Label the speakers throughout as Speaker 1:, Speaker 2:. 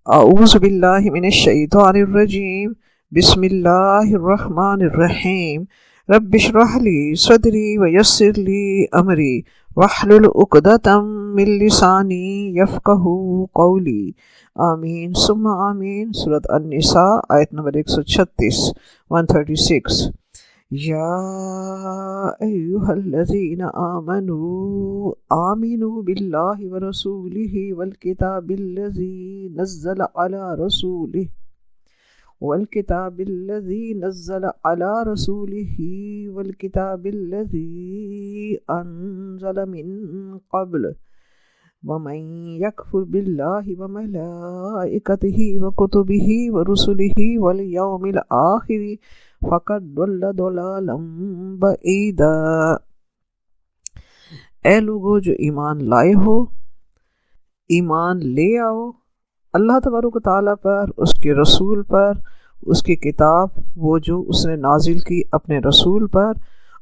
Speaker 1: اعوذ باللہ من الشیطان الرجیم، بسم اللہ الرحمن الرحیم۔ رب اشرح لی صدری ویسر لی امری واحلل عقدۃ من لسانی یفقہوا قولی، آمین ثم آمین۔ سورۃ النساء آیت نمبر 136 136۔ یا ایہا الذین آمنوا آمنوا باللہ ورسولہ والکتاب الذی نزل علی رسولہ والکتاب الذی انزل من قبل ومن یکفر باللہ وملائکتہ وکتبہ ورسلہ والیوم الآخر فقد ضل ضلالا بعیدا۔ اے لوگو جو ایمان لائے ہو، ایمان لے آؤ اللہ تبارک و تعالیٰ پر، اس کے رسول پر، اس کی کتاب وہ جو اس نے نازل کی اپنے رسول پر،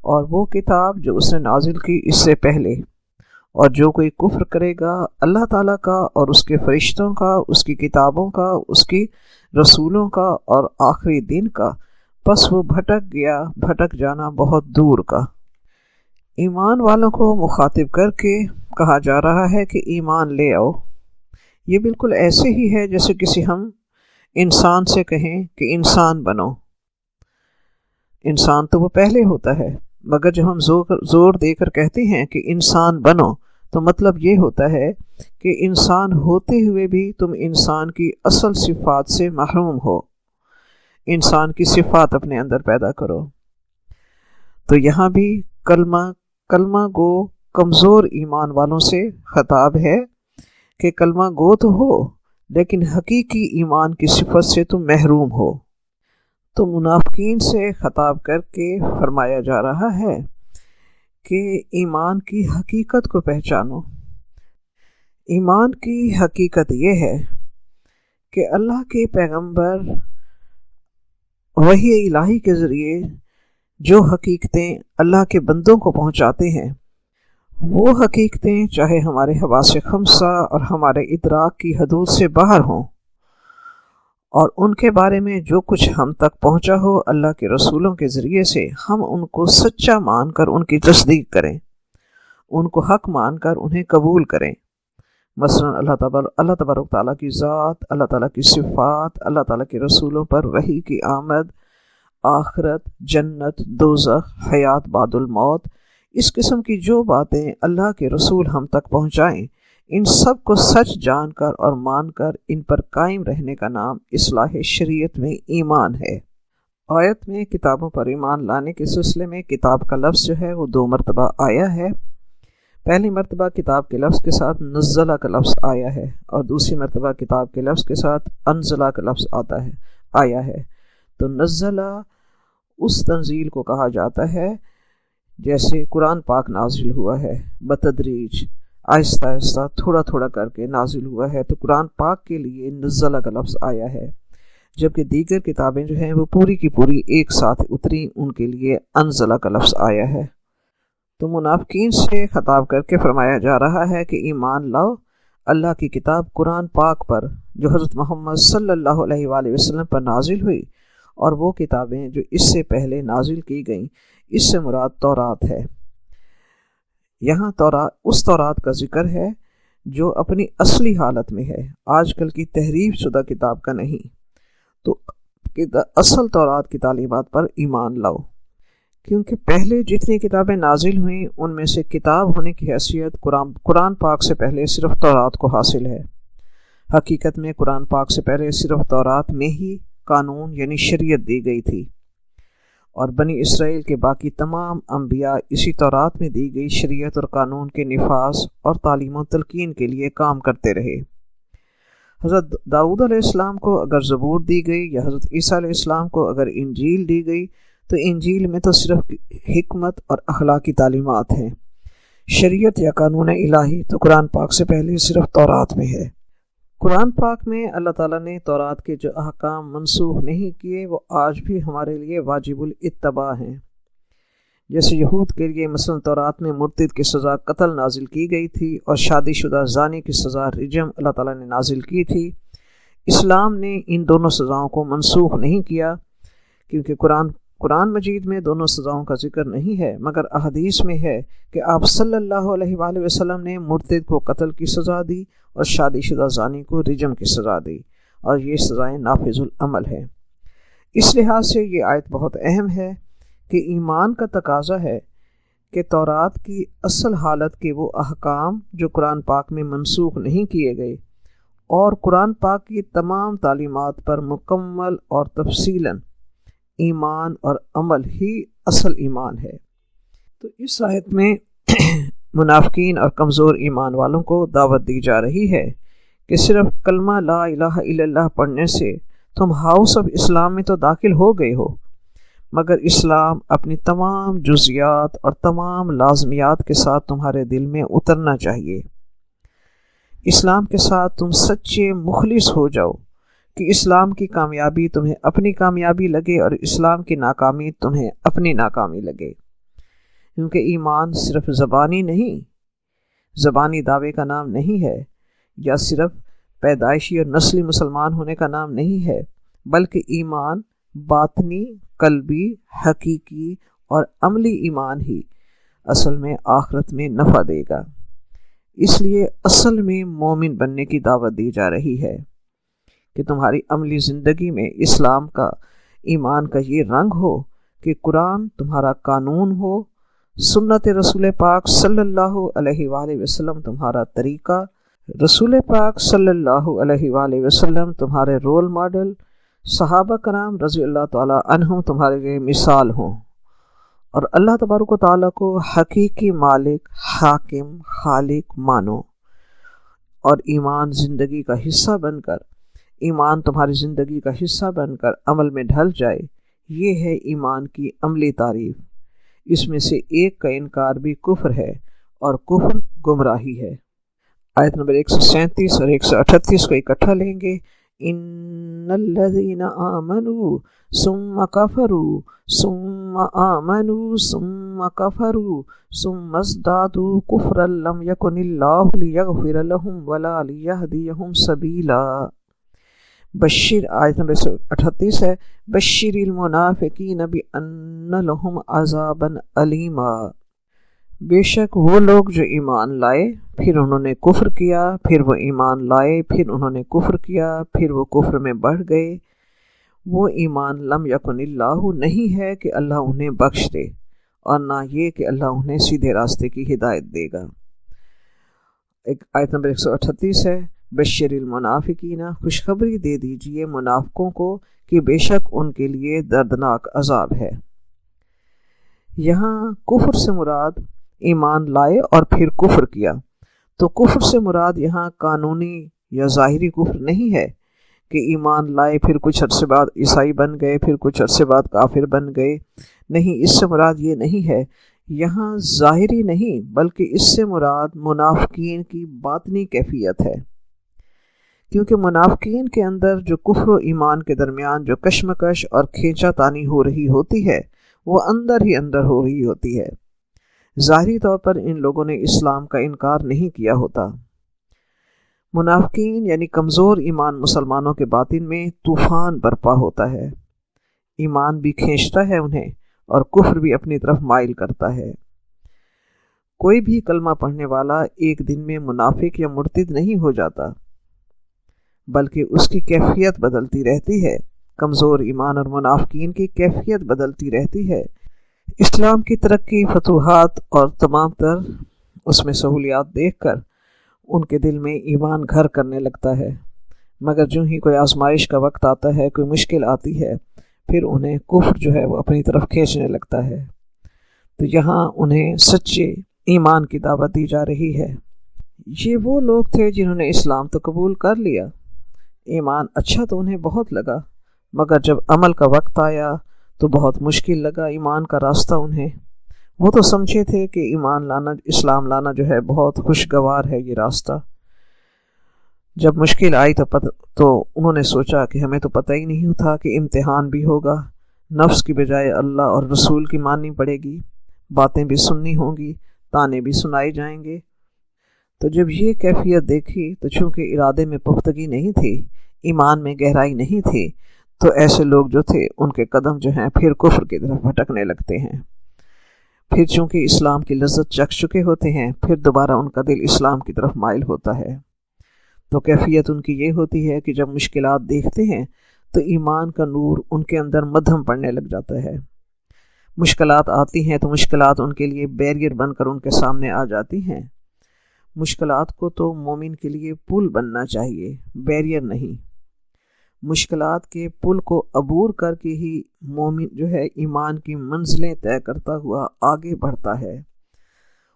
Speaker 1: اور وہ کتاب جو اس نے نازل کی اس سے پہلے۔ اور جو کوئی کفر کرے گا اللہ تعالیٰ کا اور اس کے فرشتوں کا، اس کی کتابوں کا، اس کی رسولوں کا اور آخری دن کا، پس وہ بھٹک جانا بہت دور کا۔ ایمان والوں کو مخاطب کر کے کہا جا رہا ہے کہ ایمان لے آؤ۔ یہ بالکل ایسے ہی ہے جیسے کسی ہم انسان سے کہیں کہ انسان بنو۔ انسان تو وہ پہلے ہوتا ہے، مگر جب ہم زور دے کر کہتے ہیں کہ انسان بنو تو مطلب یہ ہوتا ہے کہ انسان ہوتے ہوئے بھی تم انسان کی اصل صفات سے محروم ہو، انسان کی صفات اپنے اندر پیدا کرو۔ تو یہاں بھی کلمہ گو کمزور ایمان والوں سے خطاب ہے کہ کلمہ گو تو ہو لیکن حقیقی ایمان کی صفت سے تم محروم ہو۔ تو منافقین سے خطاب کر کے فرمایا جا رہا ہے کہ ایمان کی حقیقت کو پہچانو۔ ایمان کی حقیقت یہ ہے کہ اللہ کے پیغمبر وحی الہی کے ذریعے جو حقیقتیں اللہ کے بندوں کو پہنچاتے ہیں، وہ حقیقتیں چاہے ہمارے حواس خمسہ اور ہمارے ادراک کی حدود سے باہر ہوں، اور ان کے بارے میں جو کچھ ہم تک پہنچا ہو اللہ کے رسولوں کے ذریعے سے، ہم ان کو سچا مان کر ان کی تصدیق کریں، ان کو حق مان کر انہیں قبول کریں۔ مثلا اللہ تبارک تعالیٰ کی ذات، اللہ تعالیٰ کی صفات، اللہ تعالیٰ کے رسولوں پر وحی کی آمد، آخرت، جنت، دوزخ، حیات بعد الموت، اس قسم کی جو باتیں اللہ کے رسول ہم تک پہنچائیں، ان سب کو سچ جان کر اور مان کر ان پر قائم رہنے کا نام اصلاح شریعت میں ایمان ہے۔ آیت میں کتابوں پر ایمان لانے کے سلسلے میں کتاب کا لفظ جو ہے وہ 2 مرتبہ آیا ہے۔ پہلی مرتبہ کتاب کے لفظ کے ساتھ نزلہ کا لفظ آیا ہے، اور دوسری مرتبہ کتاب کے لفظ کے ساتھ انزلہ کا لفظ آیا ہے۔ تو نزلہ اس تنزیل کو کہا جاتا ہے جیسے قرآن پاک نازل ہوا ہے، بتدریج، آہستہ آہستہ تھوڑا تھوڑا کر کے نازل ہوا ہے، تو قرآن پاک کے لیے نزلہ کا لفظ آیا ہے، جبکہ دیگر کتابیں جو ہیں وہ پوری کی پوری ایک ساتھ اتری، ان کے لیے انزلہ کا لفظ آیا ہے۔ تو منافقین سے خطاب کر کے فرمایا جا رہا ہے کہ ایمان لاؤ اللہ کی کتاب قرآن پاک پر جو حضرت محمد صلی اللہ علیہ وآلہ وسلم پر نازل ہوئی، اور وہ کتابیں جو اس سے پہلے نازل کی گئیں، اس سے مراد تورات ہے۔ یہاں اس تورات کا ذکر ہے جو اپنی اصلی حالت میں ہے، آج کل کی تحریف شدہ کتاب کا نہیں۔ تو اصل تورات کی تعلیمات پر ایمان لاؤ، کیونکہ پہلے جتنی کتابیں نازل ہوئیں ان میں سے کتاب ہونے کی حیثیت قرآن پاک سے پہلے صرف تورات کو حاصل ہے۔ حقیقت میں قرآن پاک سے پہلے صرف تورات میں ہی قانون یعنی شریعت دی گئی تھی، اور بنی اسرائیل کے باقی تمام انبیاء اسی تورات میں دی گئی شریعت اور قانون کے نفاذ اور تعلیم و تلقین کے لیے کام کرتے رہے۔ حضرت داؤد علیہ السلام کو اگر زبور دی گئی یا حضرت عیسیٰ علیہ السلام کو اگر انجیل دی گئی، تو انجیل میں تو صرف حکمت اور اخلاقی تعلیمات ہیں۔ شریعت یا قانون الہی تو قرآن پاک سے پہلے صرف تورات میں ہے۔ قرآن پاک میں اللہ تعالیٰ نے تورات کے جو احکام منسوخ نہیں کیے وہ آج بھی ہمارے لیے واجب الاتباع ہیں۔ جیسے یہود کے لیے مثلا تورات میں مرتد کی سزا قتل نازل کی گئی تھی اور شادی شدہ زانی کی سزا رجم اللہ تعالیٰ نے نازل کی تھی، اسلام نے ان دونوں سزاؤں کو منسوخ نہیں کیا، کیونکہ قرآن مجید میں دونوں سزاؤں کا ذکر نہیں ہے، مگر احادیث میں ہے کہ آپ صلی اللہ علیہ وآلہ وسلم نے مرتد کو قتل کی سزا دی اور شادی شدہ زانی کو رجم کی سزا دی، اور یہ سزائیں نافذ العمل ہیں۔ اس لحاظ سے یہ آیت بہت اہم ہے کہ ایمان کا تقاضا ہے کہ تورات کی اصل حالت کے وہ احکام جو قرآن پاک میں منسوخ نہیں کیے گئے، اور قرآن پاک کی تمام تعلیمات پر مکمل اور تفصیلاً ایمان اور عمل ہی اصل ایمان ہے۔ تو اس آیت میں منافقین اور کمزور ایمان والوں کو دعوت دی جا رہی ہے کہ صرف کلمہ لا الہ الا اللہ پڑھنے سے تم ہاؤس آف اسلام میں تو داخل ہو گئے ہو، مگر اسلام اپنی تمام جزیات اور تمام لازمیات کے ساتھ تمہارے دل میں اترنا چاہیے۔ اسلام کے ساتھ تم سچے مخلص ہو جاؤ کہ اسلام کی کامیابی تمہیں اپنی کامیابی لگے اور اسلام کی ناکامی تمہیں اپنی ناکامی لگے، کیونکہ ایمان صرف زبانی نہیں، زبانی دعوے کا نام نہیں ہے، یا صرف پیدائشی اور نسلی مسلمان ہونے کا نام نہیں ہے، بلکہ ایمان باطنی، قلبی، حقیقی اور عملی ایمان ہی اصل میں آخرت میں نفع دے گا۔ اس لیے اصل میں مومن بننے کی دعوت دی جا رہی ہے کہ تمہاری عملی زندگی میں اسلام کا، ایمان کا یہ رنگ ہو کہ قرآن تمہارا قانون ہو، سنت رسول پاک صلی اللہ علیہ وآلہ وسلم تمہارا طریقہ، رسول پاک صلی اللہ علیہ وآلہ وسلم تمہارے رول ماڈل، صحابہ کرام رضی اللہ تعالی عنہم تمہارے لیے مثال ہوں، اور اللہ تبارک و تعالیٰ کو حقیقی مالک، حاکم، خالق مانو، اور ایمان زندگی کا حصہ بن کر، ایمان تمہاری زندگی کا حصہ بن کر عمل میں ڈھل جائے۔ یہ ہے ایمان کی عملی تعریف۔ اس میں سے ایک کا انکار بھی کفر ہے، اور کفر گمراہی ہے۔ آیت نمبر 137 اور 138 کو اکٹھا لیں گے۔ ان الذین آمنوا ثم کفروا ثم آمنوا ثم کفروا ثم ازدادوا کفرا لم یکن اللہ لیغفر لهم ولا لیہدیہم سبیلا۔ بشیر، آیت نمبر 138 ہے، بشیر المنافقین بان لهم عذابا علیما۔ بے شک وہ لوگ جو ایمان لائے پھر انہوں نے کفر کیا، پھر وہ ایمان لائے پھر انہوں نے کفر کیا، پھر وہ کفر میں بڑھ گئے، وہ ایمان لم یکن اللہ نہیں ہے کہ اللہ انہیں بخش دے، اور نہ یہ کہ اللہ انہیں سیدھے راستے کی ہدایت دے گا۔ آیت نمبر 138 ہے، بشر المنافقین، خوشخبری دے دیجئے منافقوں کو کہ بے شک ان کے لیے دردناک عذاب ہے۔ یہاں کفر سے مراد ایمان لائے اور پھر کفر کیا، تو کفر سے مراد یہاں قانونی یا ظاہری کفر نہیں ہے کہ ایمان لائے پھر کچھ عرصے بعد عیسائی بن گئے، پھر کچھ عرصے بعد کافر بن گئے، نہیں، اس سے مراد یہ نہیں ہے۔ یہاں ظاہری نہیں بلکہ اس سے مراد منافقین کی باطنی کیفیت ہے، کیونکہ منافقین کے اندر جو کفر و ایمان کے درمیان جو کشمکش اور کھینچا تانی ہو رہی ہوتی ہے وہ اندر ہی اندر ہو رہی ہوتی ہے۔ ظاہری طور پر ان لوگوں نے اسلام کا انکار نہیں کیا ہوتا۔ منافقین یعنی کمزور ایمان مسلمانوں کے باطن میں طوفان برپا ہوتا ہے، ایمان بھی کھینچتا ہے انہیں اور کفر بھی اپنی طرف مائل کرتا ہے۔ کوئی بھی کلمہ پڑھنے والا ایک دن میں منافق یا مرتد نہیں ہو جاتا، بلکہ اس کی کیفیت بدلتی رہتی ہے۔ کمزور ایمان اور منافقین کی کیفیت بدلتی رہتی ہے۔ اسلام کی ترقی، فتوحات اور تمام تر اس میں سہولیات دیکھ کر ان کے دل میں ایمان گھر کرنے لگتا ہے، مگر جو ہی کوئی آزمائش کا وقت آتا ہے، کوئی مشکل آتی ہے، پھر انہیں کفر جو ہے وہ اپنی طرف کھینچنے لگتا ہے۔ تو یہاں انہیں سچے ایمان کی دعوت دی جا رہی ہے۔ یہ وہ لوگ تھے جنہوں نے اسلام تو قبول کر لیا، ایمان اچھا تو انہیں بہت لگا، مگر جب عمل کا وقت آیا تو بہت مشکل لگا ایمان کا راستہ انہیں۔ وہ تو سمجھے تھے کہ ایمان لانا، اسلام لانا جو ہے بہت خوشگوار ہے یہ راستہ۔ جب مشکل آئی تو انہوں نے سوچا کہ ہمیں تو پتہ ہی نہیں تھا کہ امتحان بھی ہوگا، نفس کی بجائے اللہ اور رسول کی ماننی پڑے گی، باتیں بھی سننی ہوں گی، تانے بھی سنائے جائیں گے۔ تو جب یہ کیفیت دیکھی تو چونکہ ارادے میں پختگی نہیں تھی، ایمان میں گہرائی نہیں تھی تو ایسے لوگ جو تھے ان کے قدم جو ہیں پھر کفر کی طرف بھٹکنے لگتے ہیں۔ پھر چونکہ اسلام کی لذت چکھ چکے ہوتے ہیں، پھر دوبارہ ان کا دل اسلام کی طرف مائل ہوتا ہے۔ تو کیفیت ان کی یہ ہوتی ہے کہ جب مشکلات دیکھتے ہیں تو ایمان کا نور ان کے اندر مدھم پڑنے لگ جاتا ہے۔ مشکلات آتی ہیں تو مشکلات ان کے لیے بیریئر بن کر ان کے سامنے آ جاتی ہیں۔ مشکلات کو تو مومن کے لیے پل بننا چاہیے، بیریئر نہیں۔ مشکلات کے پل کو عبور کر کے ہی مومن جو ہے ایمان کی منزلیں طے کرتا ہوا آگے بڑھتا ہے،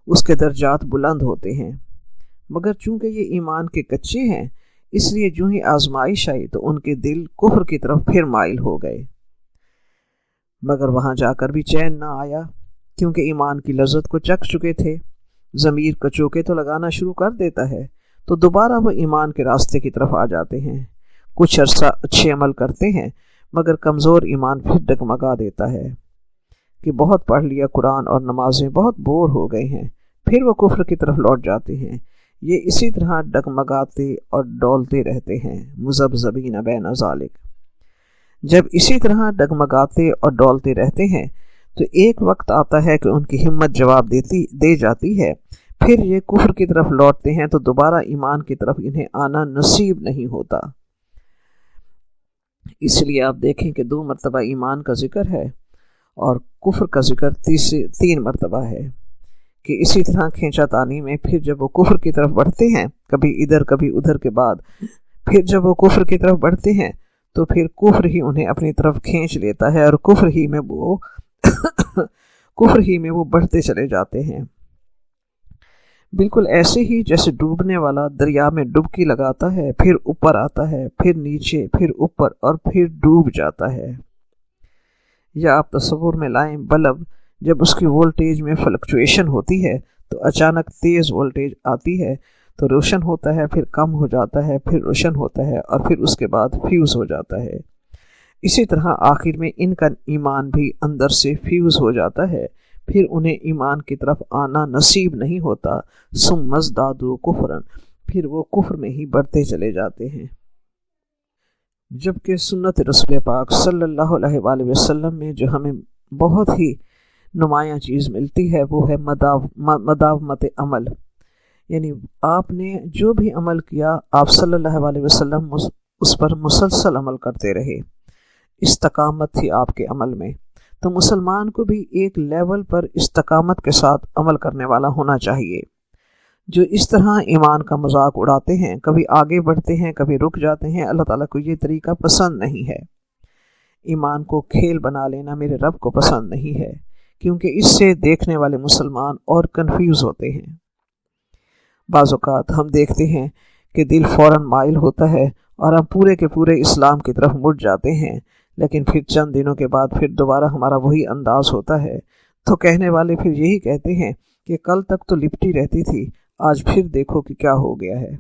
Speaker 1: اس کے درجات بلند ہوتے ہیں۔ مگر چونکہ یہ ایمان کے کچے ہیں، اس لیے جو ہی آزمائش آئی تو ان کے دل کفر کی طرف پھر مائل ہو گئے۔ مگر وہاں جا کر بھی چین نہ آیا، کیونکہ ایمان کی لذت کو چکھ چکے تھے۔ ضمیر کچوکے تو لگانا شروع کر دیتا ہے تو دوبارہ وہ ایمان کے راستے کی طرف آ جاتے ہیں۔ کچھ عرصہ اچھے عمل کرتے ہیں مگر کمزور ایمان پھر ڈگمگا دیتا ہے کہ بہت پڑھ لیا قرآن اور نمازیں، بہت بور ہو گئے ہیں، پھر وہ کفر کی طرف لوٹ جاتے ہیں۔ یہ اسی طرح ڈگمگاتے اور ڈولتے رہتے ہیں، مذبذبین بین ذالک۔ جب اسی طرح ڈگمگاتے اور ڈولتے رہتے ہیں تو ایک وقت آتا ہے کہ ان کی ہمت جواب دے جاتی ہے، پھر یہ کفر کی طرف لوٹتے ہیں تو دوبارہ ایمان کی طرف انہیں آنا نصیب نہیں ہوتا۔ اس لیے آپ دیکھیں کہ 2 مرتبہ ایمان کا ذکر ہے اور کفر کا ذکر 3 مرتبہ ہے، کہ اسی طرح کھینچا تانی میں پھر جب وہ کفر کی طرف بڑھتے ہیں، کبھی ادھر کبھی ادھر کے بعد پھر جب وہ کفر کی طرف بڑھتے ہیں تو پھر کفر ہی انہیں اپنی طرف کھینچ لیتا ہے اور کفر ہی میں وہ بڑھتے چلے جاتے ہیں۔ بالکل ایسے ہی جیسے ڈوبنے والا دریا میں ڈبکی لگاتا ہے، پھر اوپر آتا ہے، پھر نیچے، پھر اوپر اور پھر ڈوب جاتا ہے۔ یا آپ تصور میں لائیں، بلب جب اس کی وولٹیج میں فلکچویشن ہوتی ہے تو اچانک تیز وولٹیج آتی ہے تو روشن ہوتا ہے، پھر کم ہو جاتا ہے، پھر روشن ہوتا ہے اور پھر اس کے بعد فیوز ہو جاتا ہے۔ اسی طرح آخر میں ان کا ایمان بھی اندر سے فیوز ہو جاتا ہے، پھر انہیں ایمان کی طرف آنا نصیب نہیں ہوتا۔ ثم ازدادوا کفرا، پھر وہ کفر میں ہی بڑھتے چلے جاتے ہیں۔ جبکہ سنت رسول پاک صلی اللہ علیہ وآلہ وسلم میں جو ہمیں بہت ہی نمایاں چیز ملتی ہے وہ ہے مداومت عمل، یعنی آپ نے جو بھی عمل کیا آپ صلی اللہ علیہ وسلم اس پر مسلسل عمل کرتے رہے، استقامت تھی آپ کے عمل میں۔ تو مسلمان کو بھی ایک لیول پر استقامت کے ساتھ عمل کرنے والا ہونا چاہیے۔ جو اس طرح ایمان کا مذاق اڑاتے ہیں، کبھی آگے بڑھتے ہیں کبھی رک جاتے ہیں، اللہ تعالیٰ کو یہ طریقہ پسند نہیں ہے۔ ایمان کو کھیل بنا لینا میرے رب کو پسند نہیں ہے، کیونکہ اس سے دیکھنے والے مسلمان اور کنفیوز ہوتے ہیں۔ بعض اوقات ہم دیکھتے ہیں کہ دل فوراً مائل ہوتا ہے اور ہم پورے کے پورے اسلام کی طرف مڑ جاتے ہیں، لیکن پھر چند دنوں کے بعد پھر دوبارہ ہمارا وہی انداز ہوتا ہے، تو کہنے والے پھر یہی کہتے ہیں کہ کل تک تو لپٹی رہتی تھی، آج پھر دیکھو کہ کیا ہو گیا ہے۔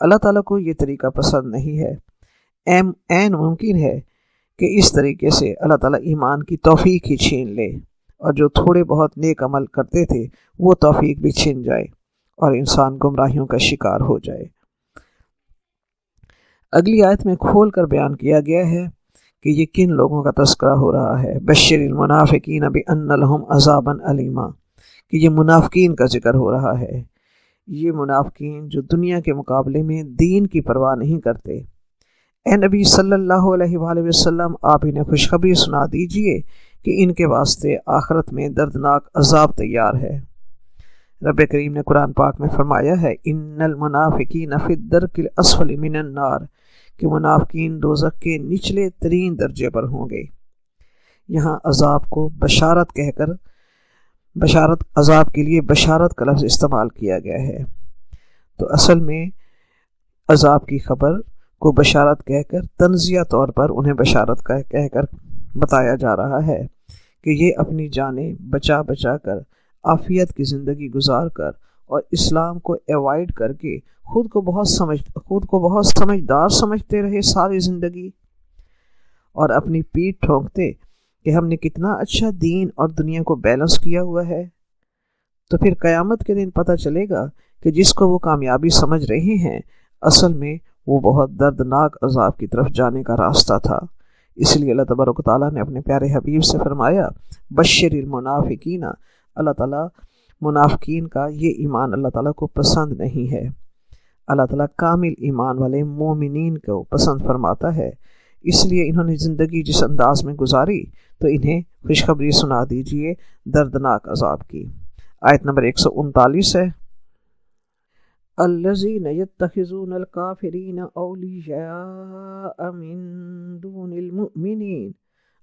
Speaker 1: اللہ تعالیٰ کو یہ طریقہ پسند نہیں ہے۔ عین ممکن ہے کہ اس طریقے سے اللہ تعالیٰ ایمان کی توفیق ہی چھین لے، اور جو تھوڑے بہت نیک عمل کرتے تھے وہ توفیق بھی چھن جائے اور انسان گمراہیوں کا شکار ہو جائے۔ اگلی آیت میں کھول کر بیان کیا گیا ہے کہ یہ کن لوگوں کا تذکرہ ہو رہا ہے۔ بشر المنافقین بان لہم عذابا الیما، کہ یہ منافقین کا ذکر ہو رہا ہے۔ یہ منافقین جو دنیا کے مقابلے میں دین کی پرواہ نہیں کرتے۔ اے نبی صلی اللہ علیہ وآلہ وسلم، آپ انہیں خوشخبری سنا دیجئے کہ ان کے واسطے آخرت میں دردناک عذاب تیار ہے۔ رب کریم نے قرآن پاک میں فرمایا ہے، ان المنافقین فی الدرک الاسفل من النار، کہ منافقین دوزخ کے نچلے ترین درجے پر ہوں گے۔ یہاں عذاب کو بشارت کہہ کر عذاب کے لیے بشارت کا لفظ استعمال کیا گیا ہے، تو اصل میں عذاب کی خبر کو بشارت کہہ کر تنزیہ طور پر انہیں بشارت کہہ کر بتایا جا رہا ہے کہ یہ اپنی جانیں بچا کر عافیت کی زندگی گزار کر اور اسلام کو ایوائڈ کر کے خود کو بہت سمجھدار سمجھتے رہے ساری زندگی، اور اپنی پیٹھ ٹھونکتے کہ ہم نے کتنا اچھا دین اور دنیا کو بیلنس کیا ہوا ہے۔ تو پھر قیامت کے دن پتہ چلے گا کہ جس کو وہ کامیابی سمجھ رہے ہیں اصل میں وہ بہت دردناک عذاب کی طرف جانے کا راستہ تھا۔ اس لیے اللہ تبارک و تعالیٰ نے اپنے پیارے حبیب سے فرمایا بشر المنافقین، اللہ تعالیٰ منافقین کا یہ ایمان اللہ تعالیٰ کو پسند نہیں ہے۔ اللہ تعالیٰ کامل ایمان والے مومنین کو پسند فرماتا ہے، اس لیے انہوں نے زندگی جس انداز میں گزاری تو انہیں خوشخبری سنا دیجئے دردناک عذاب کی۔ آیت نمبر 139 ہے، الذین یتخذون الکافرین اولیاء من دون المؤمنین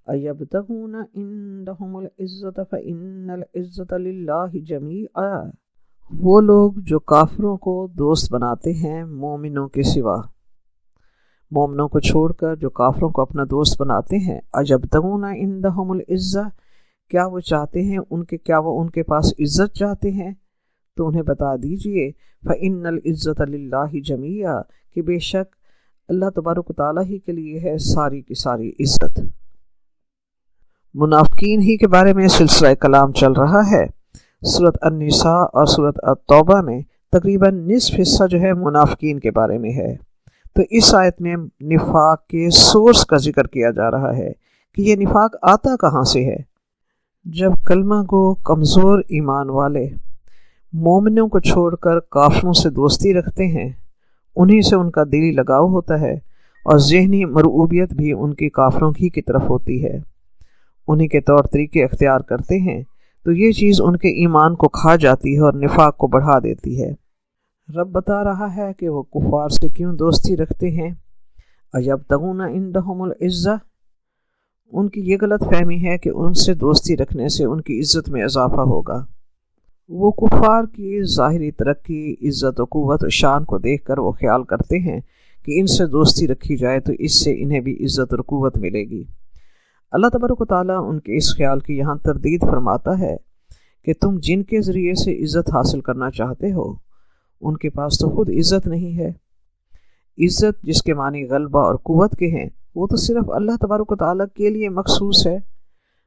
Speaker 1: ایبتغون عندهم العزة فإن العزة للہ جمیعا۔ وہ لوگ جو کافروں کو دوست بناتے ہیں مومنوں کے سوا، مومنوں کو چھوڑ کر جو کافروں کو اپنا دوست بناتے ہیں، ایبتغون عندهم العزة، کیا وہ چاہتے ہیں کیا وہ ان کے پاس عزت چاہتے ہیں؟ تو انہیں بتا دیجئے فإن العزة للہ جمیعا، کہ بے شک اللہ تبارک و تعالیٰ ہی کے لیے ہے ساری کی ساری عزت۔ منافقین ہی کے بارے میں سلسلہ کلام چل رہا ہے۔ سورۃ النساء اور سورۃ التوبہ میں تقریباً نصف حصہ جو ہے منافقین کے بارے میں ہے۔ تو اس آیت میں نفاق کے سورس کا ذکر کیا جا رہا ہے کہ یہ نفاق آتا کہاں سے ہے۔ جب کلمہ گو کمزور ایمان والے مومنوں کو چھوڑ کر کافروں سے دوستی رکھتے ہیں، انہی سے ان کا دلی لگاؤ ہوتا ہے اور ذہنی مرعوبیت بھی ان کی کافروں ہی کی طرف ہوتی ہے، انہی کے طور طریقے اختیار کرتے ہیں، تو یہ چیز ان کے ایمان کو کھا جاتی ہے اور نفاق کو بڑھا دیتی ہے۔ رب بتا رہا ہے کہ وہ کفار سے کیوں دوستی رکھتے ہیں، ایبتغون عندهم العزة، ان کی یہ غلط فہمی ہے کہ ان سے دوستی رکھنے سے ان کی عزت میں اضافہ ہوگا۔ وہ کفار کی ظاہری ترقی، عزت و قوت و شان کو دیکھ کر وہ خیال کرتے ہیں کہ ان سے دوستی رکھی جائے تو اس سے انہیں بھی عزت اور قوت ملے گی۔ اللہ تبارک و تعالیٰ ان کے اس خیال کی یہاں تردید فرماتا ہے کہ تم جن کے ذریعے سے عزت حاصل کرنا چاہتے ہو ان کے پاس تو خود عزت نہیں ہے۔ عزت جس کے معنی غلبہ اور قوت کے ہیں وہ تو صرف اللہ تبارک و تعالیٰ کے لیے مخصوص ہے،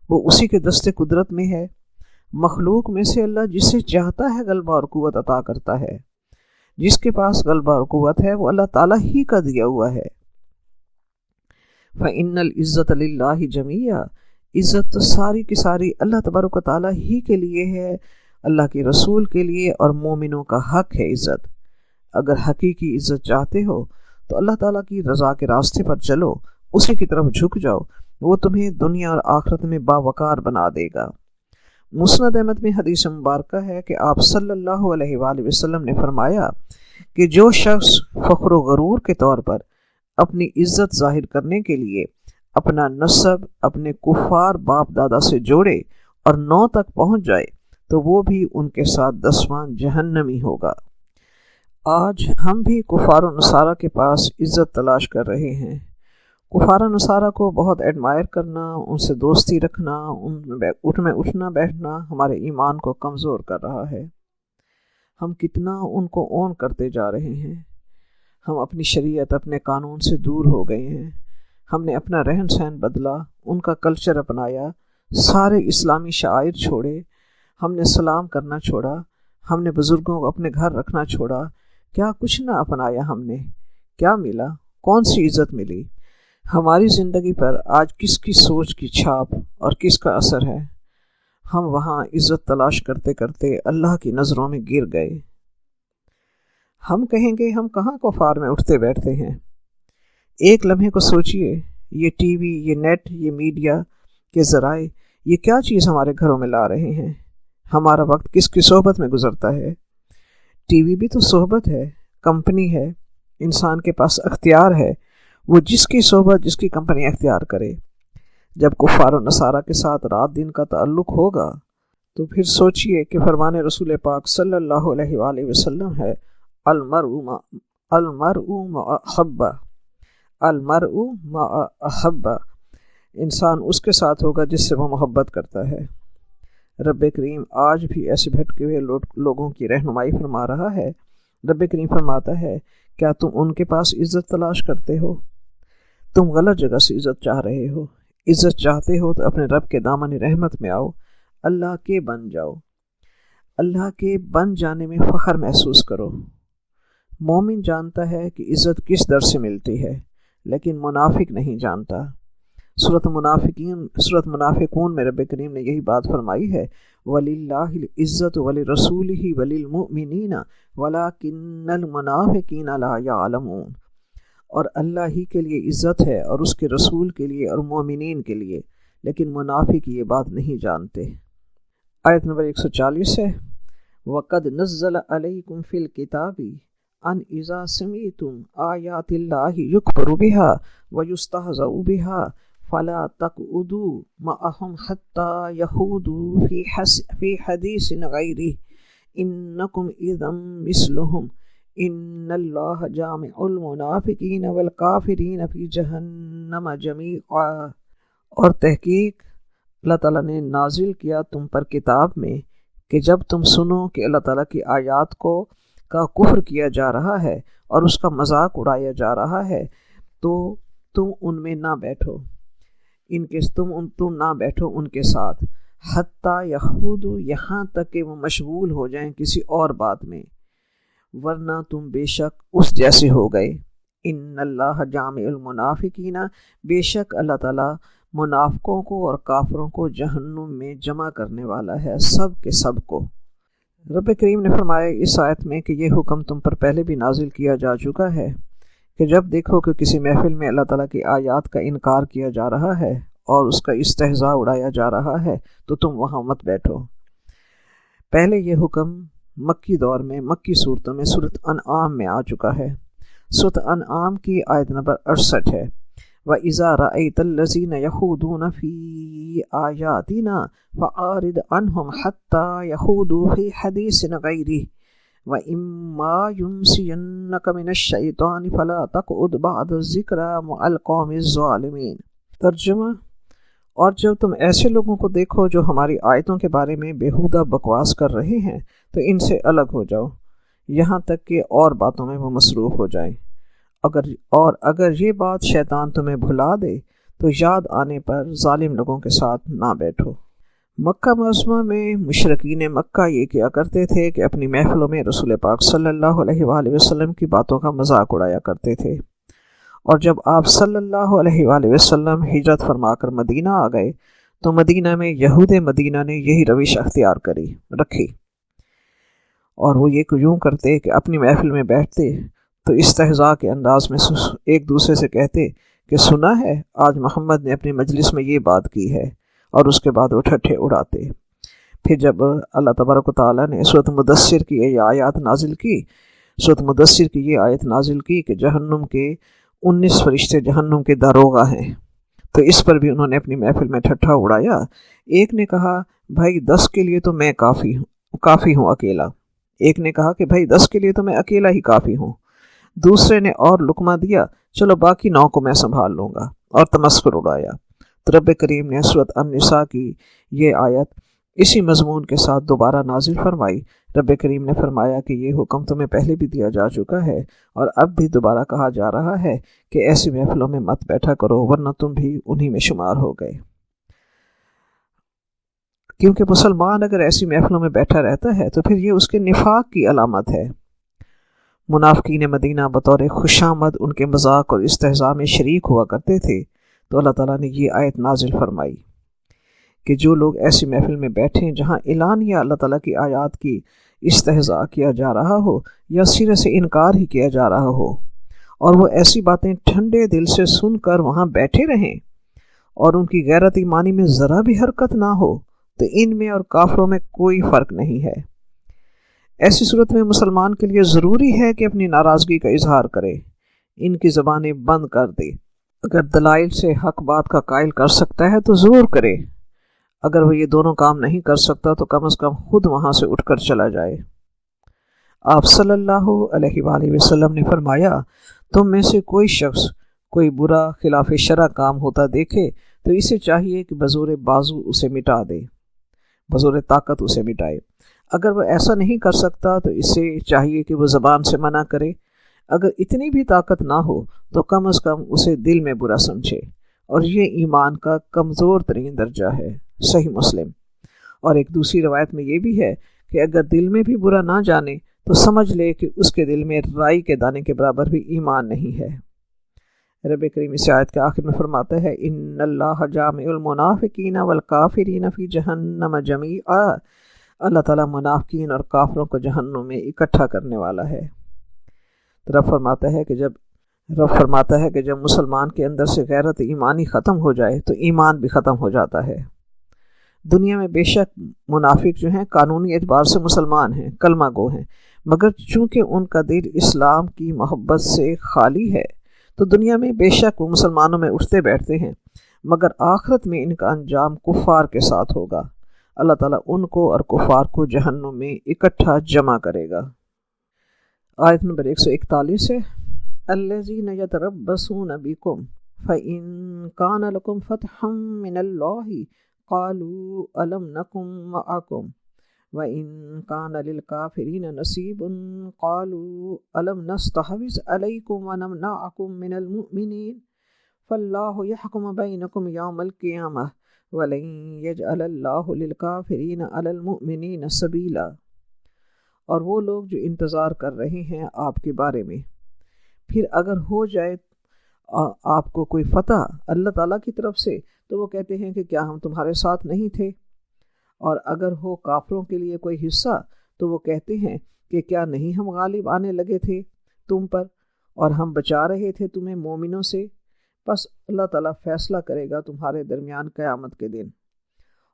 Speaker 1: وہ اسی کے دست قدرت میں ہے۔ مخلوق میں سے اللہ جسے چاہتا ہے غلبہ اور قوت عطا کرتا ہے، جس کے پاس غلبہ اور قوت ہے وہ اللہ تعالیٰ ہی کا دیا ہوا ہے۔ فَإِنَّ الْعِزَّةَ لِلَّهِ جَمِيعًا، عزت تو ساری کی ساری اللہ تبارک و تعالیٰ ہی کے لیے ہے، اللہ کے رسول کے لیے، اور مومنوں کا حق ہے عزت۔ اگر حقیقی عزت چاہتے ہو تو اللہ تعالیٰ کی رضا کے راستے پر چلو، اسی کی طرف جھک جاؤ، وہ تمہیں دنیا اور آخرت میں باوقار بنا دے گا۔ مسند احمد میں حدیث مبارکہ ہے کہ آپ صلی اللہ علیہ وآلہ وسلم نے فرمایا کہ جو شخص فخر و غرور کے طور پر اپنی عزت ظاہر کرنے کے لیے اپنا نسب اپنے کفار باپ دادا سے جوڑے اور 9 تک پہنچ جائے تو وہ بھی ان کے ساتھ 10واں جہنمی ہوگا۔ آج ہم بھی کفار و نصارہ کے پاس عزت تلاش کر رہے ہیں۔ کفار و نصارہ کو بہت ایڈمائر کرنا، ان سے دوستی رکھنا، ان میں اٹھنا بیٹھنا ہمارے ایمان کو کمزور کر رہا ہے۔ ہم کتنا ان کو اون کرتے جا رہے ہیں۔ ہم اپنی شریعت اپنے قانون سے دور ہو گئے ہیں، ہم نے اپنا رہن سہن بدلا، ان کا کلچر اپنایا، سارے اسلامی شعائر چھوڑے، ہم نے سلام کرنا چھوڑا، ہم نے بزرگوں کو اپنے گھر رکھنا چھوڑا۔ کیا کچھ نہ اپنایا ہم نے، کیا ملا؟ کون سی عزت ملی؟ ہماری زندگی پر آج کس کی سوچ کی چھاپ اور کس کا اثر ہے؟ ہم وہاں عزت تلاش کرتے کرتے اللہ کی نظروں میں گر گئے۔ ہم کہیں گے ہم کہاں کفار میں اٹھتے بیٹھتے ہیں؟ ایک لمحے کو سوچئے، یہ ٹی وی، یہ نیٹ، یہ میڈیا کے ذرائع، یہ کیا چیز ہمارے گھروں میں لا رہے ہیں؟ ہمارا وقت کس کی صحبت میں گزرتا ہے؟ ٹی وی بھی تو صحبت ہے، کمپنی ہے، انسان کے پاس اختیار ہے، وہ جس کی صحبت جس کی کمپنی اختیار کرے۔ جب کفار و نصارہ کے ساتھ رات دن کا تعلق ہوگا تو پھر سوچئے کہ فرمان رسول پاک صلی اللہ علیہ وآلہ وسلم ہے، المرء مع احب، انسان اس کے ساتھ ہوگا جس سے وہ محبت کرتا ہے۔ رب کریم آج بھی ایسے بھٹکے ہوئے لوگوں کی رہنمائی فرما رہا ہے۔ رب کریم فرماتا ہے، کیا تم ان کے پاس عزت تلاش کرتے ہو؟ تم غلط جگہ سے عزت چاہ رہے ہو۔ عزت چاہتے ہو تو اپنے رب کے دامن رحمت میں آؤ، اللہ کے بن جاؤ، اللہ کے بن جانے میں فخر محسوس کرو۔ مومن جانتا ہے کہ عزت کس در سے ملتی ہے، لیکن منافق نہیں جانتا۔ سورۃ منافقون میں رب کریم نے یہی بات فرمائی ہے، وَلِلَّهِ الْعِزَّةُ وَلِرَسُولِهِ وَلِلْمُؤْمِنِينَ وَلَكِنَّ الْمُنَافِقِينَ لَا يَعْلَمُونَ، اور اللہ ہی کے لیے عزت ہے اور اس کے رسول کے لیے اور مومنین کے لیے، لیکن منافق یہ بات نہیں جانتے۔ آیت نمبر 140 ہے، وَقَدْ نَزَّلَ عَلَيْكُمْ فِي الْكِتَابِ أَنْ إِذَا سَمِعْتُمْ آيَاتِ اللَّهِ يُكْفَرُ بِهَا وَيُسْتَهْزَأُ بِهَا فَلَا تَقْعُدُوا مَعَهُمْ حَتَّى يَخُوضُوا فِي حَدِيثٍ غَيْرِهِ إِنَّكُمْ إِذًا مِثْلُهُمْ إِنَّ اللَّهَ جَامِعُ الْمُنَافِقِينَ وَالْكَافِرِينَ فِي جَهَنَّمَ جَمِيعًا۔ اور تحقیق اللہ تعالیٰ نے نازل کیا تم پر کتاب میں کہ جب تم سنو کہ اللہ تعالیٰ کی آیات کا کفر کیا جا رہا ہے اور اس کا مذاق اڑایا جا رہا ہے، تو تم ان میں نہ بیٹھو، تم نہ بیٹھو ان کے ساتھ، حتیٰ یخوضوا، یہاں تک کہ وہ مشغول ہو جائیں کسی اور بات میں، ورنہ تم بے شک اس جیسے ہو گئے۔ ان اللہ جامع المنافقین، بے شک اللہ تعالیٰ منافقوں کو اور کافروں کو جہنم میں جمع کرنے والا ہے، سب کے سب کو۔ رب کریم نے فرمایا اس آیت میں کہ یہ حکم تم پر پہلے بھی نازل کیا جا چکا ہے کہ جب دیکھو کہ کسی محفل میں اللہ تعالیٰ کی آیات کا انکار کیا جا رہا ہے اور اس کا استہزاء اڑایا جا رہا ہے تو تم وہاں مت بیٹھو۔ پہلے یہ حکم مکی دور میں مکی صورتوں میں سورۃ انعام میں آ چکا ہے۔ سورۃ انعام کی آیت نمبر 68 ہے، وَإِذَا رَأَيْتَ الَّذِينَ يَخُوضُونَ فِي آيَاتِنَا فَأَعْرِضْ عَنْهُمْ حَتَّى يَخُوضُوا فِي حَدِيثٍ غَيْرِهِ وَإِمَّا يُنْسِيَنَّكَ مِنَ الشَّيْطَانِ فَلَا تَقْعُدْ بَعْدَ الذِّكْرَىٰ مَعَ الْقَوْمِ الظَّالِمِينَ۔ ترجمہ، اور جب تم ایسے لوگوں کو دیکھو جو ہماری آیتوں کے بارے میں بےہودہ بکواس کر رہے ہیں تو ان سے الگ ہو جاؤ، یہاں تک کہ اور باتوں میں وہ مصروف ہو جائیں۔ اگر یہ بات شیطان تمہیں بھلا دے تو یاد آنے پر ظالم لوگوں کے ساتھ نہ بیٹھو۔ مکہ معظمہ میں مشرکین مکہ یہ کیا کرتے تھے کہ اپنی محفلوں میں رسول پاک صلی اللہ علیہ وآلہ وسلم کی باتوں کا مذاق اڑایا کرتے تھے، اور جب آپ صلی اللہ علیہ وآلہ وسلم ہجرت فرما کر مدینہ آ گئے تو مدینہ میں یہود مدینہ نے یہی روش اختیار رکھی، اور وہ یہ یوں کرتے کہ اپنی محفل میں بیٹھتے تو استہزاء کے انداز میں ایک دوسرے سے کہتے کہ سنا ہے آج محمد نے اپنی مجلس میں یہ بات کی ہے، اور اس کے بعد وہ ٹھٹھے اڑاتے۔ پھر جب اللہ تبارک و تعالیٰ نے سورۃ مدثر کی یہ آیت نازل کی کہ جہنم کے 19 فرشتے جہنم کے داروغہ ہیں، تو اس پر بھی انہوں نے اپنی محفل میں ٹھٹھا اڑایا۔ ایک نے کہا بھائی 10 کے لیے تو میں کافی ہوں اکیلا، ایک نے کہا کہ بھائی 10 کے لیے تو میں اکیلا ہی کافی ہوں، دوسرے نے اور لقمہ دیا چلو باقی 9 کو میں سنبھال لوں گا، اور تمسخر اڑایا۔ تو رب کریم نے سورۃ النساء کی یہ آیت اسی مضمون کے ساتھ دوبارہ نازل فرمائی۔ رب کریم نے فرمایا کہ یہ حکم تمہیں پہلے بھی دیا جا چکا ہے اور اب بھی دوبارہ کہا جا رہا ہے کہ ایسی محفلوں میں مت بیٹھا کرو ورنہ تم بھی انہی میں شمار ہو گئے۔ کیونکہ مسلمان اگر ایسی محفلوں میں بیٹھا رہتا ہے تو پھر یہ اس کے نفاق کی علامت ہے۔ منافقین مدینہ بطور خوشامد ان کے مذاق اور استہزاء میں شریک ہوا کرتے تھے، تو اللہ تعالیٰ نے یہ آیت نازل فرمائی کہ جو لوگ ایسی محفل میں بیٹھیں جہاں اعلانیہ اللہ تعالیٰ کی آیات کی استہزاء کیا جا رہا ہو یا سرے سے انکار ہی کیا جا رہا ہو، اور وہ ایسی باتیں ٹھنڈے دل سے سن کر وہاں بیٹھے رہیں اور ان کی غیرت ایمانی میں ذرا بھی حرکت نہ ہو، تو ان میں اور کافروں میں کوئی فرق نہیں ہے۔ ایسی صورت میں مسلمان کے لیے ضروری ہے کہ اپنی ناراضگی کا اظہار کرے، ان کی زبانیں بند کر دے۔ اگر دلائل سے حق بات کا قائل کر سکتا ہے تو ضرور کرے، اگر وہ یہ دونوں کام نہیں کر سکتا تو کم از کم خود وہاں سے اٹھ کر چلا جائے۔ آپ صلی اللہ علیہ وآلہ وسلم نے فرمایا، تم میں سے کوئی شخص کوئی برا خلاف شرع کام ہوتا دیکھے تو اسے چاہیے کہ بزور بازو اسے مٹا دے، بزور طاقت اسے مٹائے۔ اگر وہ ایسا نہیں کر سکتا تو اسے چاہیے کہ وہ زبان سے منع کرے، اگر اتنی بھی طاقت نہ ہو تو کم از کم اسے دل میں برا سمجھے، اور یہ ایمان کا کمزور ترین درجہ ہے۔ صحیح مسلم۔ اور ایک دوسری روایت میں یہ بھی ہے کہ اگر دل میں بھی برا نہ جانے تو سمجھ لے کہ اس کے دل میں رائی کے دانے کے برابر بھی ایمان نہیں ہے۔ رب کریم اس آیت کے آخر میں فرماتا ہے ان اللہ جامع المنافقین والکافرین فی جہنم جمیعا، اللہ تعالیٰ منافقین اور کافروں کو جہنم میں اکٹھا کرنے والا ہے۔ تو رب فرماتا ہے کہ جب مسلمان کے اندر سے غیرت ایمانی ختم ہو جائے تو ایمان بھی ختم ہو جاتا ہے۔ دنیا میں بے شک منافق جو ہیں قانونی اعتبار سے مسلمان ہیں، کلمہ گو ہیں، مگر چونکہ ان کا دل اسلام کی محبت سے خالی ہے تو دنیا میں بے شک وہ مسلمانوں میں اٹھتے بیٹھتے ہیں، مگر آخرت میں ان کا انجام کفار کے ساتھ ہوگا۔ اللہ تعالیٰ ان کو اور کفار کو جہنم میں اکٹھا جمع کرے گا۔ آیت نمبر 141 ہے الذین یتربصون بکم فإن کان لکم فتح من اللہ قالوا ألم نکن معکم وإن کان للکافرین نصیب قالوا ألم نستحوذ علیکم ونمنعکم من المؤمنین فاللہ یحکم بینکم یوم القیامہ وَلَن يَجْعَلَ اللَّهُ لِلْكَافِرِينَ عَلَى الْمُؤْمِنِينَ سَبِيلًا، اور وہ لوگ جو انتظار کر رہے ہیں آپ کے بارے میں، پھر اگر ہو جائے آپ کو کوئی فتح اللہ تعالیٰ کی طرف سے تو وہ کہتے ہیں کہ کیا ہم تمہارے ساتھ نہیں تھے، اور اگر ہو کافروں کے لیے کوئی حصہ تو وہ کہتے ہیں کہ کیا نہیں ہم غالب آنے لگے تھے تم پر اور ہم بچا رہے تھے تمہیں مومنوں سے۔ بس اللہ تعالیٰ فیصلہ کرے گا تمہارے درمیان قیامت کے دن،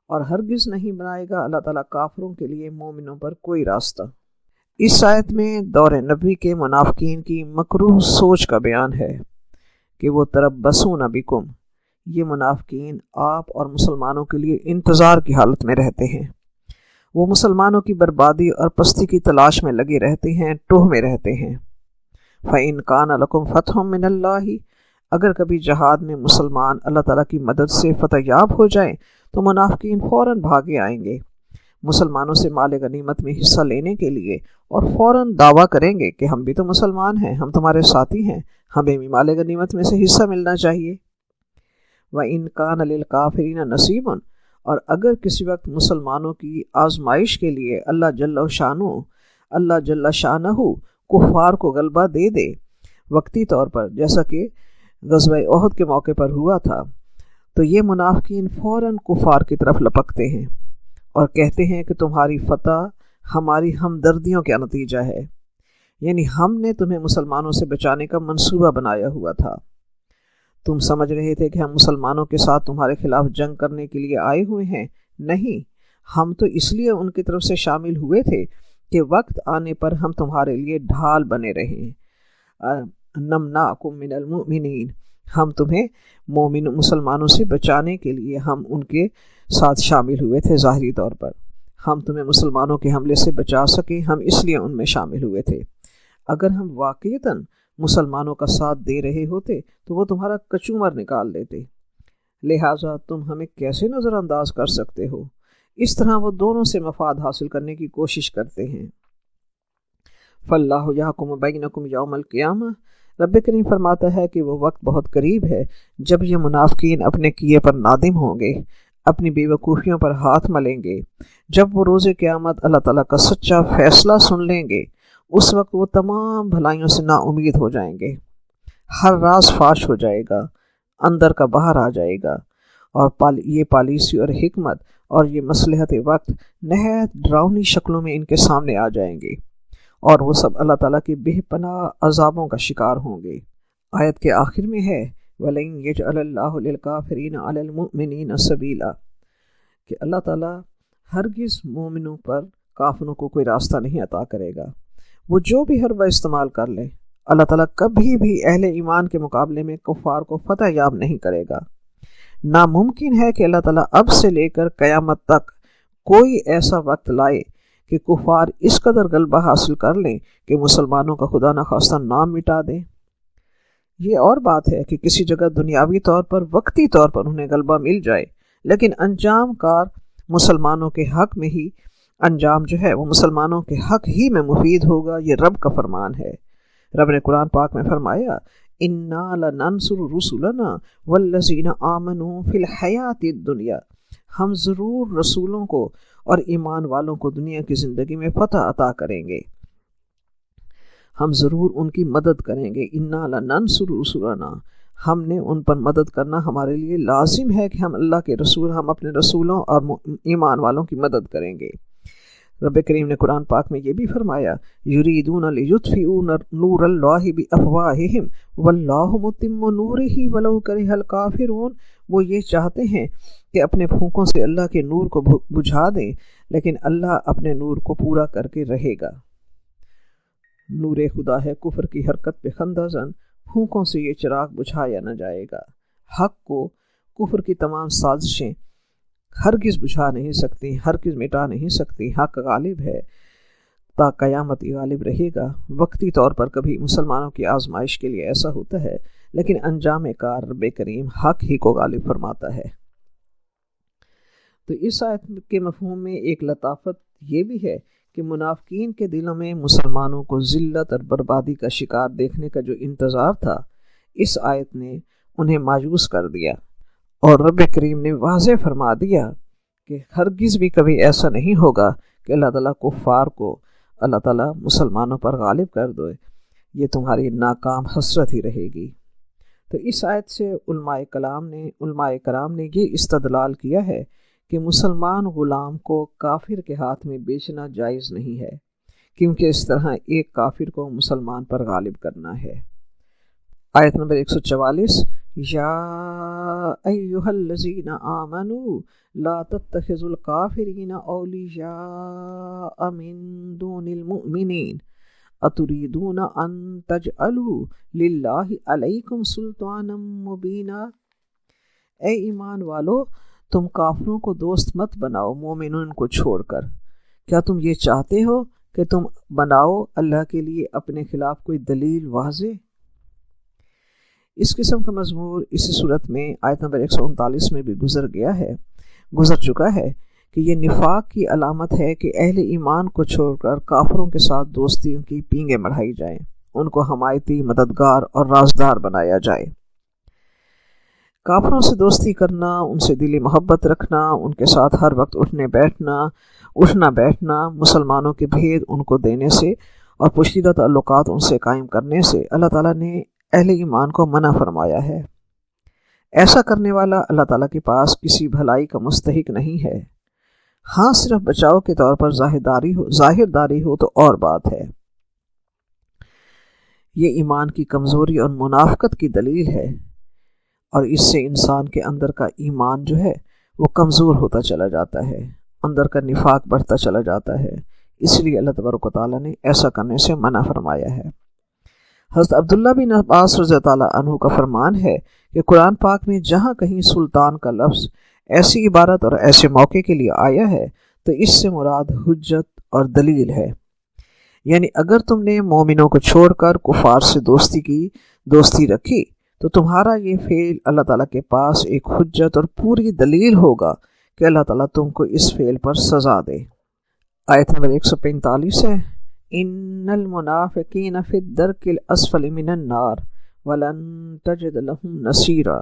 Speaker 1: اور ہرگز نہیں بنائے گا اللہ تعالیٰ کافروں کے لیے مومنوں پر کوئی راستہ۔ اس آیت میں دور نبوی کے منافقین کی مکروہ سوچ کا بیان ہے کہ وہ تربصون بکم، یہ منافقین آپ اور مسلمانوں کے لیے انتظار کی حالت میں رہتے ہیں، وہ مسلمانوں کی بربادی اور پستی کی تلاش میں لگے رہتے ہیں، ٹوہ میں رہتے ہیں۔ فَإِن كَانَ لَكُمْ فَتْحٌ مِّنَ اللَّهِ، اگر کبھی جہاد میں مسلمان اللہ تعالیٰ کی مدد سے فتح یاب ہو جائیں تو منافقین فوراً بھاگے آئیں گے مسلمانوں سے مال غنیمت میں حصہ لینے کے لیے، اور فوراً دعویٰ کریں گے کہ ہم بھی تو مسلمان ہیں، ہم تمہارے ساتھی ہیں، ہمیں بھی مال غنیمت میں سے حصہ ملنا چاہیے۔ وَإِن كَانَ لِلْكَافِرِينَ نَصِيبٌ، اور اگر کسی وقت مسلمانوں کی آزمائش کے لیے اللہ جل شانہ کفار کو غلبہ دے دے وقتی طور پر، جیسا کہ غزوہ احد کے موقع پر ہوا تھا، تو یہ منافقین فوراً کفار کی طرف لپکتے ہیں اور کہتے ہیں کہ تمہاری فتح ہماری ہمدردیوں کا نتیجہ ہے، یعنی ہم نے تمہیں مسلمانوں سے بچانے کا منصوبہ بنایا ہوا تھا، تم سمجھ رہے تھے کہ ہم مسلمانوں کے ساتھ تمہارے خلاف جنگ کرنے کے لیے آئے ہوئے ہیں، نہیں، ہم تو اس لیے ان کی طرف سے شامل ہوئے تھے کہ وقت آنے پر ہم تمہارے لیے ڈھال بنے رہیں۔ نمنعکم من المؤمنین، ہم تمہیں مسلمانوں سے بچانے کے لیے ہم ان کے ساتھ شامل ہوئے تھے، ظاہری طور پر ہم تمہیں مسلمانوں کے حملے سے بچا سکیں، ہم اس لیے ان میں شامل ہوئے تھے۔ اگر ہم واقعتاً مسلمانوں کا ساتھ دے رہے ہوتے تو وہ تمہارا کچومر نکال دیتے، لہٰذا تم ہمیں کیسے نظر انداز کر سکتے ہو؟ اس طرح وہ دونوں سے مفاد حاصل کرنے کی کوشش کرتے ہیں۔ فاللہ یحکم بینکم یوم القیامہ، رب کریم فرماتا ہے کہ وہ وقت بہت قریب ہے جب یہ منافقین اپنے کیے پر نادم ہوں گے، اپنی بے وقوفیوں پر ہاتھ ملیں گے۔ جب وہ روز قیامت اللہ تعالیٰ کا سچا فیصلہ سن لیں گے، اس وقت وہ تمام بھلائیوں سے نا امید ہو جائیں گے، ہر راز فاش ہو جائے گا، اندر کا باہر آ جائے گا، اور یہ پالیسی اور حکمت اور یہ مصلحت وقت نہایت ڈراؤنی شکلوں میں ان کے سامنے آ جائیں گے، اور وہ سب اللہ تعالیٰ کے بے پناہ عذابوں کا شکار ہوں گے۔ آیت کے آخر میں ہے وَلَن يَجْعَلَ اللَّهُ لِلْكَافِرِينَ عَلَى الْمُؤْمِنِينَ سَبِيلًا، کہ اللہ تعالیٰ ہرگز مومنوں پر کافروں کو کوئی راستہ نہیں عطا کرے گا، وہ جو بھی حربہ استعمال کر لے، اللہ تعالیٰ کبھی بھی اہل ایمان کے مقابلے میں کفار کو فتح یاب نہیں کرے گا۔ ناممکن ہے کہ اللہ تعالیٰ اب سے لے کر قیامت تک کوئی ایسا وقت لائے کہ کفار اس قدر غلبہ حاصل کر لیں کہ مسلمانوں کا خدا نخواستہ نام مٹا دیں۔ یہ اور بات ہے کہ کسی جگہ دنیاوی طور پر وقتی طور پر انہیں غلبہ مل جائے، لیکن انجام کار مسلمانوں کے حق میں ہی، انجام جو ہے وہ مسلمانوں کے حق ہی میں مفید ہوگا، یہ رب کا فرمان ہے۔ رب نے قرآن پاک میں فرمایا اِنَّا لَنَنْصُرُ رُسُلَنَا وَالَّذِينَ آمَنُوا فِي الْحَيَاةِ الدُّنْيَا، ہم ضرور رسولوں کو اور ایمان والوں کو دنیا کی زندگی میں فتح عطا کریں گے۔ ہم ضرور ان کی مدد کریں گے، انا لننصر رسلنا، ہم نے ان پر مدد کرنا ہمارے لیے لازم ہے کہ ہم اللہ کے رسول، ہم اپنے رسولوں اور ایمان والوں کی مدد کریں گے۔ رب کریم نے قرآن پاک میں یہ بھی فرمایا، یریدون لیطفئوا نور اللہ بافواہہم واللہ متم نورہ ولو کرہ الکافرون، وہ یہ چاہتے ہیں کہ اپنے پھونکوں سے اللہ کے نور کو بجھا دیں، لیکن اللہ اپنے نور کو پورا کر کے رہے گا۔ نور خدا ہے کفر کی حرکت پہ خندہ زن، پھونکوں سے یہ چراغ بجھایا نہ جائے گا۔ حق کو کفر کی تمام سازشیں ہرگز بجھا نہیں سکتی، ہرگز مٹا نہیں سکتی۔ حق غالب ہے، تا قیامت غالب رہے گا۔ وقتی طور پر کبھی مسلمانوں کی آزمائش کے لیے ایسا ہوتا ہے، لیکن انجام کار رب کریم حق ہی کو غالب فرماتا ہے۔ تو اس آیت کے مفہوم میں ایک لطافت یہ بھی ہے کہ منافقین کے دلوں میں مسلمانوں کو ذلت اور بربادی کا شکار دیکھنے کا جو انتظار تھا، اس آیت نے انہیں مایوس کر دیا، اور رب کریم نے واضح فرما دیا کہ ہرگز بھی کبھی ایسا نہیں ہوگا کہ اللہ تعالیٰ کفار کو اللہ تعالیٰ مسلمانوں پر غالب کر دے، یہ تمہاری ناکام حسرت ہی رہے گی۔ تو اس آیت سے علماء کرام نے یہ استدلال کیا ہے کہ مسلمان غلام کو کافر کے ہاتھ میں بیچنا جائز نہیں ہے، کیونکہ اس طرح ایک کافر کو مسلمان پر غالب کرنا ہے۔ آیت نمبر 144، یا ایہا الذین آمنوا لا تتخذوا الکافرین اولیاء من دون المؤمنین اتریدون ان تجعلوا للہ علیکم سلطانا مبینا۔ اے ایمان والو، تم کافروں کو دوست مت بناؤ مومنون کو چھوڑ کر۔ کیا تم یہ چاہتے ہو کہ تم بناؤ اللہ کے لیے اپنے خلاف کوئی دلیل واضح؟ اس قسم کا مضمور اس صورت میں آیت نمبر 139 میں بھی گزر چکا ہے کہ یہ نفاق کی علامت ہے کہ اہل ایمان کو چھوڑ کر کافروں کے ساتھ دوستیوں کی پینگیں بڑھائی جائیں، ان کو حمایتی، مددگار اور رازدار بنایا جائے۔ کافروں سے دوستی کرنا، ان سے دلی محبت رکھنا، ان کے ساتھ ہر وقت اٹھنا بیٹھنا، مسلمانوں کے بھید ان کو دینے سے اور پوشیدہ تعلقات ان سے قائم کرنے سے اللہ تعالیٰ نے اہل ایمان کو منع فرمایا ہے۔ ایسا کرنے والا اللہ تعالیٰ کے پاس کسی بھلائی کا مستحق نہیں ہے۔ ہاں، صرف بچاؤ کے طور پر ظاہرداری ہو تو اور بات ہے۔ یہ ایمان کی کمزوری اور منافقت کی دلیل ہے، اور اس سے انسان کے اندر کا ایمان جو ہے وہ کمزور ہوتا چلا جاتا ہے، اندر کا نفاق بڑھتا چلا جاتا ہے۔ اس لیے اللہ تبارک و تعالیٰ نے ایسا کرنے سے منع فرمایا ہے۔ حضرت عبداللہ بن عباس رضی اللہ عنہ کا فرمان ہے کہ قرآن پاک میں جہاں کہیں سلطان کا لفظ ایسی عبارت اور ایسے موقع کے لیے آیا ہے تو اس سے مراد حجت اور دلیل ہے، یعنی اگر تم نے مومنوں کو چھوڑ کر کفار سے دوستی رکھی تو تمہارا یہ فعل اللہ تعالیٰ کے پاس ایک حجت اور پوری دلیل ہوگا کہ اللہ تعالیٰ تم کو اس فعل پر سزا دے۔ آیت نمبر 145 ہے، ان المنافقین فی الدرک الاسفل من النار ولن تجد لهم نصیرا۔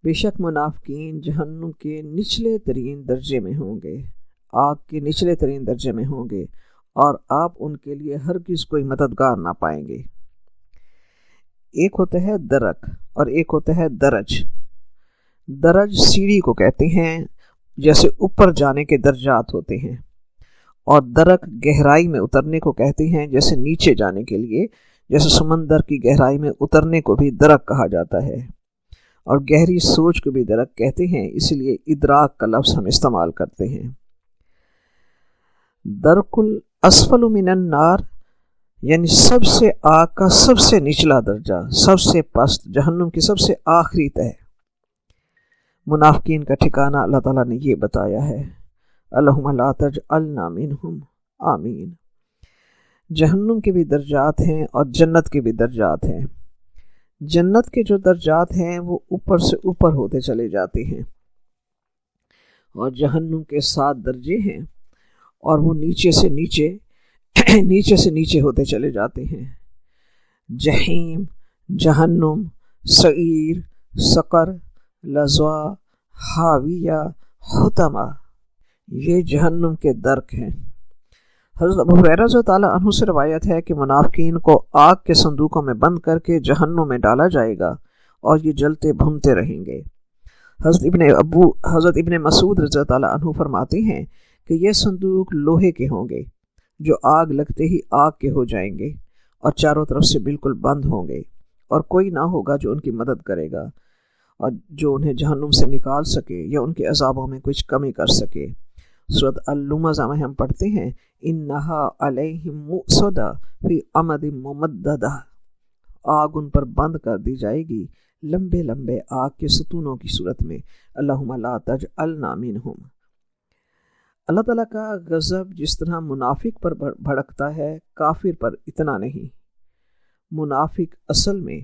Speaker 1: بے شک منافقین جہنم کے نچلے ترین درجے میں ہوں گے، آگ کے نچلے ترین درجے میں ہوں گے، اور آپ ان کے لیے ہرگز کوئی مددگار نہ پائیں گے۔ ایک ہوتا ہے درک اور ایک ہوتا ہے درج۔ درج سیڑھی کو کہتے ہیں، جیسے اوپر جانے کے درجات ہوتے ہیں، اور درک گہرائی میں اترنے کو کہتے ہیں، جیسے نیچے جانے کے لیے، جیسے سمندر کی گہرائی میں اترنے کو بھی درک کہا جاتا ہے، اور گہری سوچ کو بھی درک کہتے ہیں، اس لیے ادراک کا لفظ ہم استعمال کرتے ہیں۔ درک الاسفل من النار یعنی سب سے آگ کا سب سے نچلا درجہ، سب سے پست، جہنم کی سب سے آخری تہ۔ منافقین کا ٹھکانہ اللہ تعالیٰ نے یہ بتایا ہے، اللہم لا تجعلنا منہم، آمین۔ جہنم کے بھی درجات ہیں اور جنت کے بھی درجات ہیں۔ جنت کے جو درجات ہیں وہ اوپر سے اوپر ہوتے چلے جاتے ہیں، اور جہنم کے 7 درجے ہیں، اور وہ نیچے سے نیچے ہوتے چلے جاتے ہیں۔ جہیم، جہنم، سعیر، سقر، لظا، حاویہ، حطمہ، یہ جہنم کے درک ہیں۔ حضرت ابو ہریرہ رضی اللہ تعالیٰ عنہ سے روایت ہے کہ منافقین کو آگ کے صندوقوں میں بند کر کے جہنم میں ڈالا جائے گا اور یہ جلتے بھونتے رہیں گے۔ حضرت ابن مسعود رضی اللہ تعالیٰ عنہ فرماتے ہیں کہ یہ صندوق لوہے کے ہوں گے جو آگ لگتے ہی آگ کے ہو جائیں گے اور چاروں طرف سے بالکل بند ہوں گے، اور کوئی نہ ہوگا جو ان کی مدد کرے گا اور جو انہیں جہنم سے نکال سکے یا ان کے عذابوں میں کچھ کمی کر سکے۔ سورۃ الہمزہ میں ہم پڑھتے ہیں انہا علیہم مؤصدہ فی امد ممددہ، آگ ان پر بند کر دی جائے گی لمبے لمبے آگ کے ستونوں کی صورت میں۔ اللہم لا تجعلنا منہم۔ اللہ تعالیٰ کا غضب جس طرح منافق پر بھڑکتا ہے، کافر پر اتنا نہیں۔ منافق اصل میں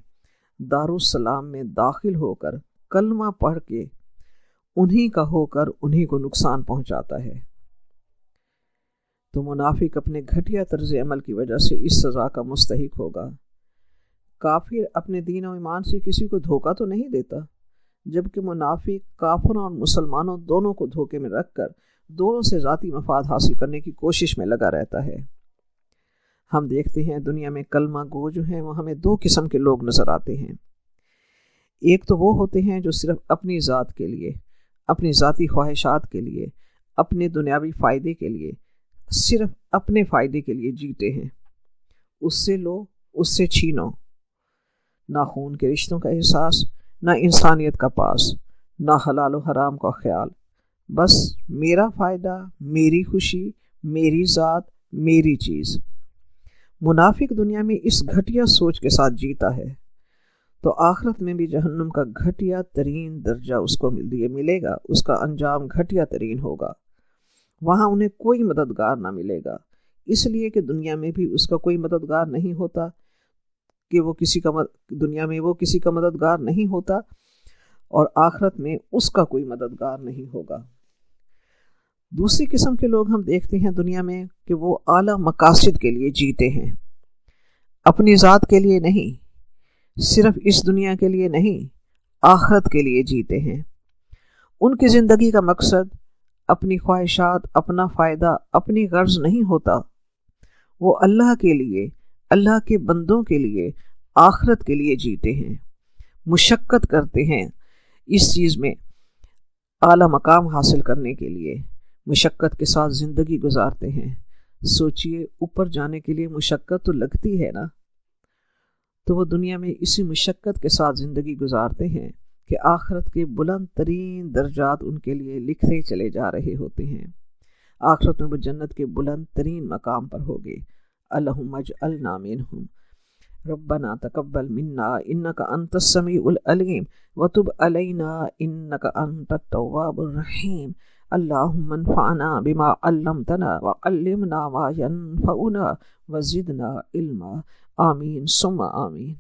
Speaker 1: دارالسلام میں داخل ہو کر کلمہ پڑھ کے انہی کا ہو کر انہی کو نقصان پہنچاتا ہے، تو منافق اپنے گھٹیا طرز عمل کی وجہ سے اس سزا کا مستحق ہوگا۔ کافر اپنے دین و ایمان سے کسی کو دھوکہ تو نہیں دیتا، جبکہ منافق کافروں اور مسلمانوں دونوں کو دھوکے میں رکھ کر دونوں سے ذاتی مفاد حاصل کرنے کی کوشش میں لگا رہتا ہے۔ ہم دیکھتے ہیں دنیا میں کلمہ گو جو ہیں وہ ہمیں دو قسم کے لوگ نظر آتے ہیں۔ ایک تو وہ ہوتے ہیں جو صرف اپنی ذات کے لیے، اپنی ذاتی خواہشات کے لیے، اپنے دنیاوی فائدے کے لیے، صرف اپنے فائدے کے لیے جیتے ہیں۔ اس سے لو، اس سے چھینو، نہ خون کے رشتوں کا احساس، نہ انسانیت کا پاس، نہ حلال و حرام کا خیال، بس میرا فائدہ، میری خوشی، میری ذات، میری چیز۔ منافق دنیا میں اس گھٹیا سوچ کے ساتھ جیتا ہے تو آخرت میں بھی جہنم کا گھٹیا ترین درجہ اس کو ملے گا، اس کا انجام گھٹیا ترین ہوگا۔ وہاں انہیں کوئی مددگار نہ ملے گا، اس لیے کہ دنیا میں بھی اس کا کوئی مددگار نہیں ہوتا، کہ وہ دنیا میں وہ کسی کا مددگار نہیں ہوتا، اور آخرت میں اس کا کوئی مددگار نہیں ہوگا۔ دوسری قسم کے لوگ ہم دیکھتے ہیں دنیا میں کہ وہ اعلیٰ مقاصد کے لیے جیتے ہیں، اپنی ذات کے لیے نہیں، صرف اس دنیا کے لیے نہیں، آخرت کے لیے جیتے ہیں۔ ان کی زندگی کا مقصد اپنی خواہشات، اپنا فائدہ، اپنی غرض نہیں ہوتا، وہ اللہ کے لیے، اللہ کے بندوں کے لیے، آخرت کے لیے جیتے ہیں، مشقت کرتے ہیں اس چیز میں اعلیٰ مقام حاصل کرنے کے لیے، مشقت کے ساتھ زندگی گزارتے ہیں۔ سوچئے اوپر جانے کے لیے مشقت تو لگتی ہے نا، تو وہ دنیا میں اسی مشقت کے ساتھ زندگی گزارتے ہیں کہ آخرت کے بلند ترین درجات ان کے لیے لکھتے چلے جا رہے ہوتے ہیں۔ آخرت میں وہ جنت کے بلند ترین مقام پر ہوگے۔ اللہم اجعلنا منہم۔ ربنا تقبل منا انک انت السمیع العلیم وتب علینا انک انت التواب الرحیم۔ اللہم انفعنا بما علمتنا وعلمنا ما ینفعنا وزدنا علما۔ آمین ثم آمین۔